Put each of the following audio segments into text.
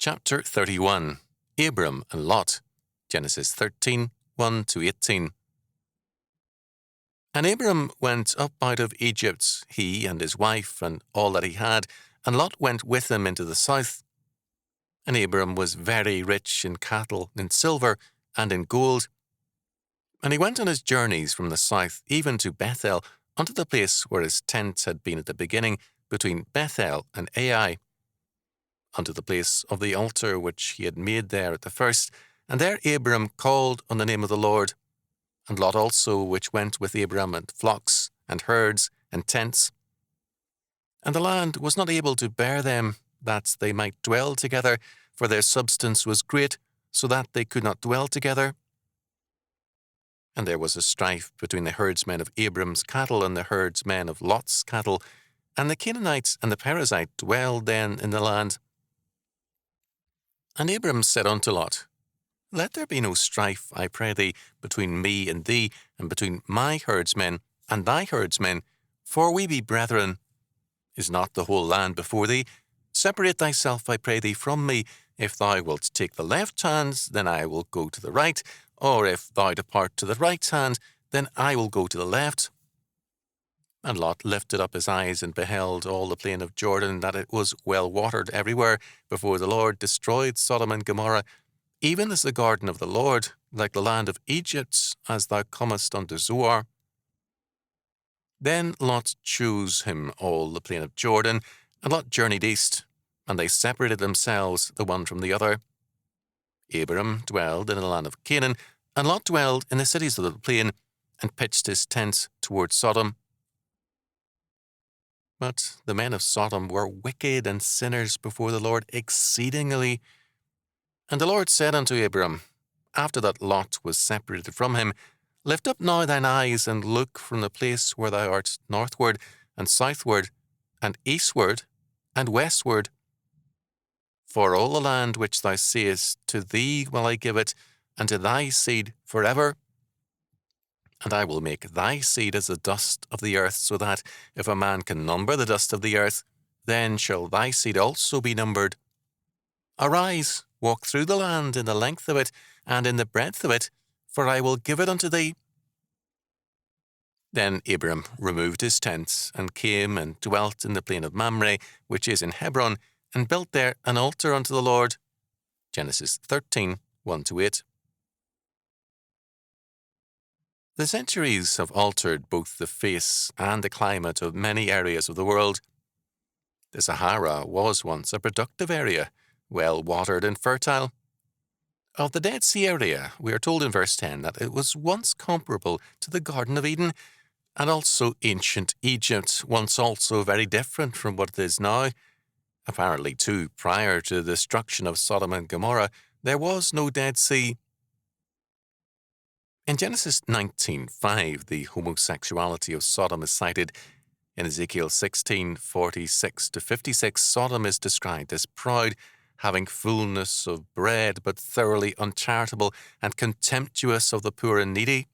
Chapter 31. Abram and Lot. Genesis 13, 1-18. And Abram went up out of Egypt, he and his wife, and all that he had, and Lot went with him into the south. And Abram was very rich in cattle, in silver, and in gold. And he went on his journeys from the south, even to Bethel, unto the place where his tent had been at the beginning, between Bethel and Ai, unto the place of the altar which he had made there at the first. And there Abram called on the name of the Lord. And Lot also, which went with Abram, and flocks, and herds, and tents. And the land was not able to bear them, that they might dwell together, for their substance was great, so that they could not dwell together. And there was a strife between the herdsmen of Abram's cattle and the herdsmen of Lot's cattle, and the Canaanites and the Perizzite dwelled then in the land. And Abram said unto Lot, Let there be no strife, I pray thee, between me and thee, and between my herdsmen and thy herdsmen, for we be brethren. Is not the whole land before thee? Separate thyself, I pray thee, from me. If thou wilt take the left hand, then I will go to the right, or if thou depart to the right hand, then I will go to the left. And Lot lifted up his eyes and beheld all the plain of Jordan, that it was well watered everywhere, before the Lord destroyed Sodom and Gomorrah, even as the garden of the Lord, like the land of Egypt, as thou comest unto Zoar. Then Lot chose him all the plain of Jordan, and Lot journeyed east, and they separated themselves the one from the other. Abram dwelled in the land of Canaan, and Lot dwelled in the cities of the plain, and pitched his tent toward Sodom. But the men of Sodom were wicked and sinners before the Lord exceedingly. And the Lord said unto Abram, after that Lot was separated from him, Lift up now thine eyes, and look from the place where thou art northward, and southward, and eastward, and westward. For all the land which thou seest, to thee will I give it, and to thy seed forever. And I will make thy seed as the dust of the earth, so that, if a man can number the dust of the earth, then shall thy seed also be numbered. Arise, walk through the land in the length of it, and in the breadth of it, for I will give it unto thee. Then Abram removed his tent, and came and dwelt in the plain of Mamre, which is in Hebron, and built there an altar unto the Lord. Genesis 13, 1-8. The centuries have altered both the face and the climate of many areas of the world. The Sahara was once a productive area, well watered and fertile. Of the Dead Sea area, we are told in verse 10 that it was once comparable to the Garden of Eden, and also ancient Egypt, once also very different from what it is now. Apparently, too, prior to the destruction of Sodom and Gomorrah, there was no Dead Sea. In Genesis 19:5, the homosexuality of Sodom is cited. In Ezekiel 16:46-56, Sodom is described as proud, having fullness of bread, but thoroughly uncharitable and contemptuous of the poor and needy.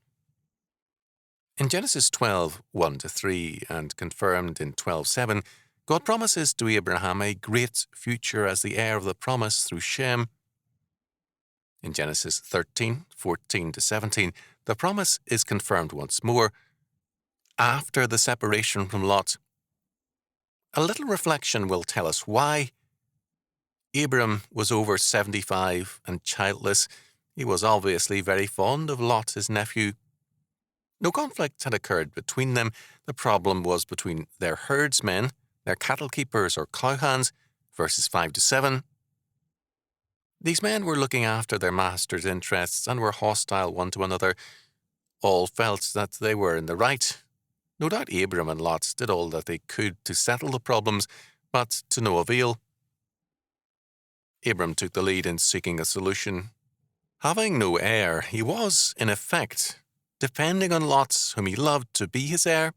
In Genesis 12:1-3, and confirmed in 12:7, God promises to Abraham a great future as the heir of the promise through Shem. In Genesis 13:14-17, the promise is confirmed once more, after the separation from Lot. A little reflection will tell us why. Abram was over 75 and childless. He was obviously very fond of Lot, his nephew. No conflict had occurred between them. The problem was between their herdsmen, their cattle keepers or cowhands, verses 5-7. These men were looking after their master's interests and were hostile one to another. All felt that they were in the right. No doubt Abram and Lot did all that they could to settle the problems, but to no avail. Abram took the lead in seeking a solution. Having no heir, he was, in effect, depending on Lot, whom he loved, to be his heir.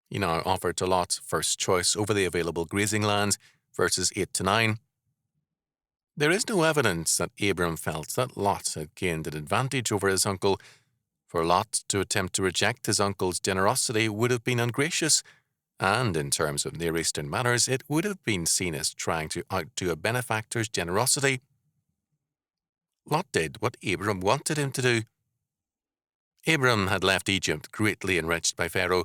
He now offered to Lot first choice over the available grazing lands, verses 8-9. There is no evidence that Abram felt that Lot had gained an advantage over his uncle. For Lot to attempt to reject his uncle's generosity would have been ungracious, and in terms of Near Eastern manners, it would have been seen as trying to outdo a benefactor's generosity. Lot did what Abram wanted him to do. Abram had left Egypt greatly enriched by Pharaoh.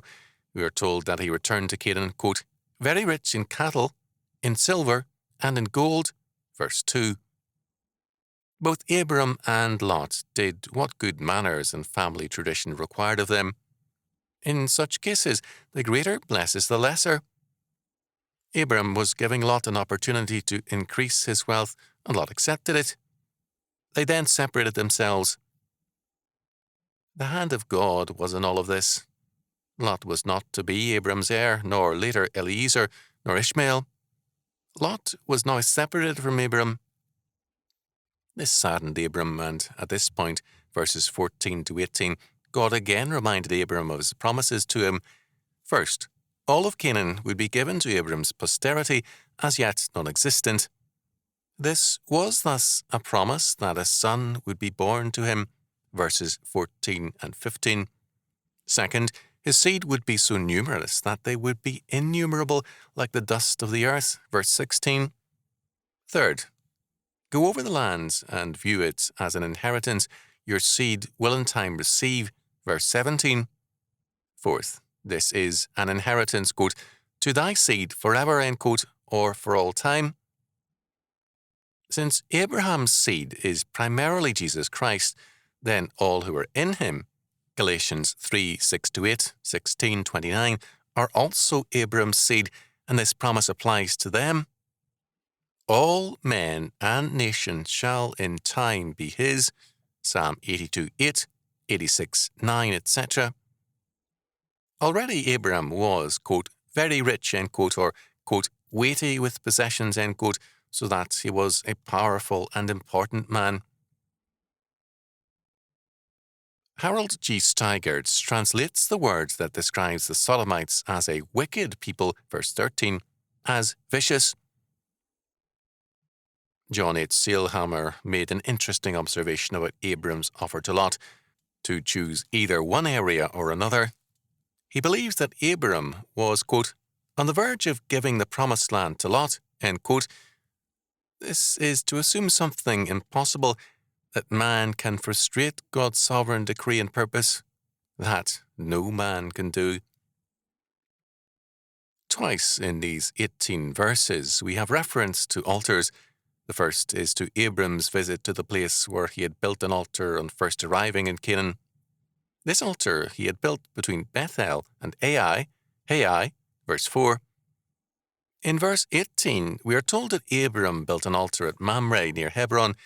We are told that he returned to Canaan, quote, very rich in cattle, in silver, and in gold. Verse 2. Both Abram and Lot did what good manners and family tradition required of them. In such cases, the greater blesses the lesser. Abram was giving Lot an opportunity to increase his wealth, and Lot accepted it. They then separated themselves. The hand of God was in all of this. Lot was not to be Abram's heir, nor later Eliezer, nor Ishmael. Lot was now separated from Abram. This saddened Abram, and at this point, verses 14 to 18, God again reminded Abram of his promises to him. First, all of Canaan would be given to Abram's posterity, as yet non-existent. This was thus a promise that a son would be born to him, verses 14 and 15. Second, his seed would be so numerous that they would be innumerable like the dust of the earth, verse 16. Third, go over the lands and view it as an inheritance your seed will in time receive, verse 17. Fourth, this is an inheritance, quote, to thy seed forever, end quote, or for all time. Since Abraham's seed is primarily Jesus Christ, then all who are in him, Galatians 3, 6-8, 16:29, are also Abram's seed, and this promise applies to them. All men and nations shall in time be his, Psalm 82:8, 86:9, etc. Already Abram was, quote, very rich, end quote, or, quote, weighty with possessions, end quote, so that he was a powerful and important man. Harold G. Steigert's translates the word that describes the Sodomites as a wicked people, verse 13, as vicious. John H. Sailhammer made an interesting observation about Abram's offer to Lot, to choose either one area or another. He believes that Abram was, quote, on the verge of giving the promised land to Lot, end quote. This is to assume something impossible, that man can frustrate God's sovereign decree and purpose. That no man can do. Twice in these 18 verses we have reference to altars. The first is to Abram's visit to the place where he had built an altar on first arriving in Canaan. This altar he had built between Bethel and Ai, verse 4. In verse 18, we are told that Abram built an altar at Mamre near Hebron.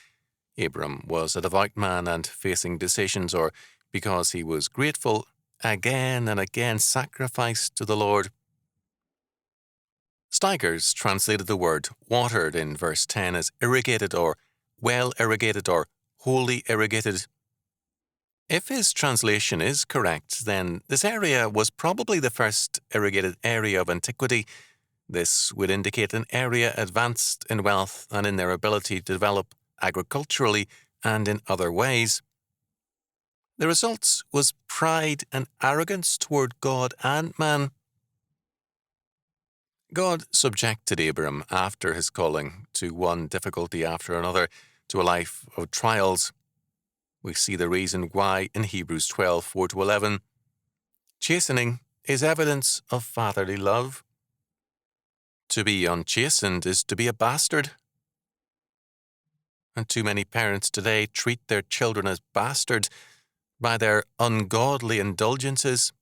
Abram was a devout man and facing decisions, or because he was grateful, again and again sacrificed to the Lord. Steigers translated the word watered in verse 10 as irrigated or well irrigated or wholly irrigated. If his translation is correct, then this area was probably the first irrigated area of antiquity. This would indicate an area advanced in wealth and in their ability to develop agriculturally and in other ways. The result was pride and arrogance toward God and man. God subjected Abram after his calling to one difficulty after another, to a life of trials. We see the reason why in Hebrews 12, 4-11. Chastening is evidence of fatherly love. To be unchastened is to be a bastard. And too many parents today treat their children as bastards by their ungodly indulgences.